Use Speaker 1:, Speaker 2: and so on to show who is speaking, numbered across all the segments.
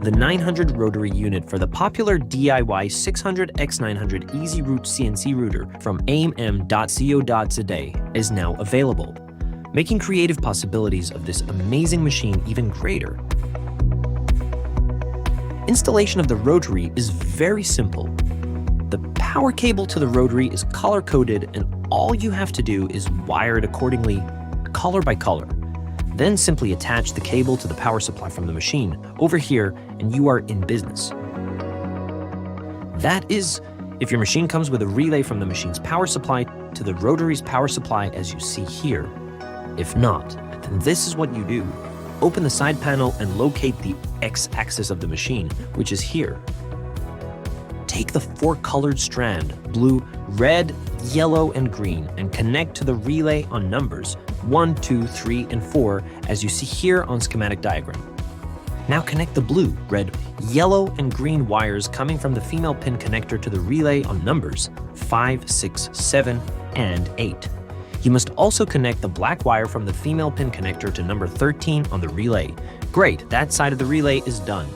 Speaker 1: the 900 Rotary Unit for the popular DIY 600 X900 EasyRoute CNC Router from AM.CO today is now available, making creative possibilities of this amazing machine even greater. Installation of the Rotary is very simple. The power cable to the Rotary is color-coded, and all you have to do is wire it accordingly, color by color. Then simply attach the cable to the power supply from the machine over here, and you are in business. That is, if your machine comes with a relay from the machine's power supply to the Rotary's power supply as you see here. If not, then this is what you do. Open the side panel and locate the X-axis of the machine, which is here. Take the four-colored strand, blue, red, yellow, and green, and connect to the relay on numbers 1, 2, 3, and 4, as you see here on schematic diagram. Now connect the blue, red, yellow, and green wires coming from the female pin connector to the relay on numbers 5, 6, 7, and 8. You must also connect the black wire from the female pin connector to number 13 on the relay. Great, that side of the relay is done.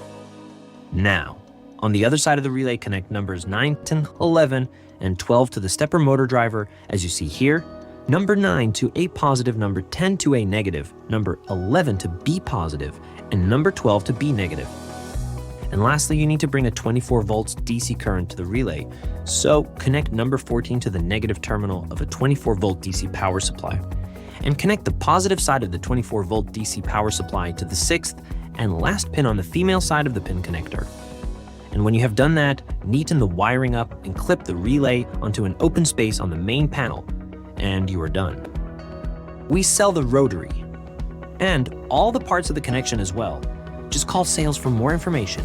Speaker 1: Now, on the other side of the relay, connect numbers 9, 10, 11, and 12 to the stepper motor driver, as you see here, number 9 to A positive, number 10 to A negative, number 11 to B positive, and number 12 to B negative. And lastly, you need to bring a 24 volts DC current to the relay, so connect number 14 to the negative terminal of a 24 volt DC power supply, and connect the positive side of the 24 volt DC power supply to the 6th and last pin on the female side of the pin connector. And when you have done that, neaten the wiring up and clip the relay onto an open space on the main panel, and you are done. We sell the Rotary and all the parts of the connection as well. Just call sales for more information.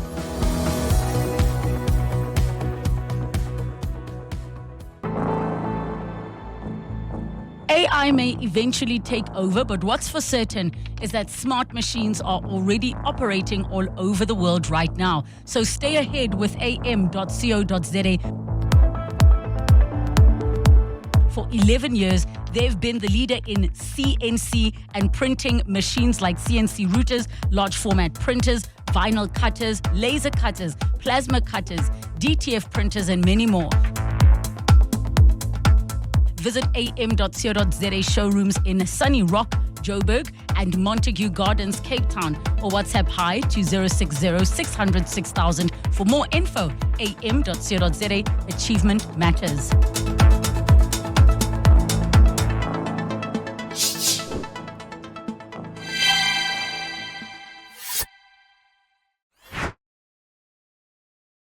Speaker 2: AI may eventually take over, but what's for certain is that smart machines are already operating all over the world right now. So stay ahead with AM.CO.za. For 11 years, they've been the leader in CNC and printing machines like CNC routers, large format printers, vinyl cutters, laser cutters, plasma cutters, DTF printers, and many more. Visit am.co.za showrooms in Sunny Rock, Joburg, and Montague Gardens, Cape Town, or WhatsApp hi to 060 600 6000 for more info. am.co.za, achievement matters.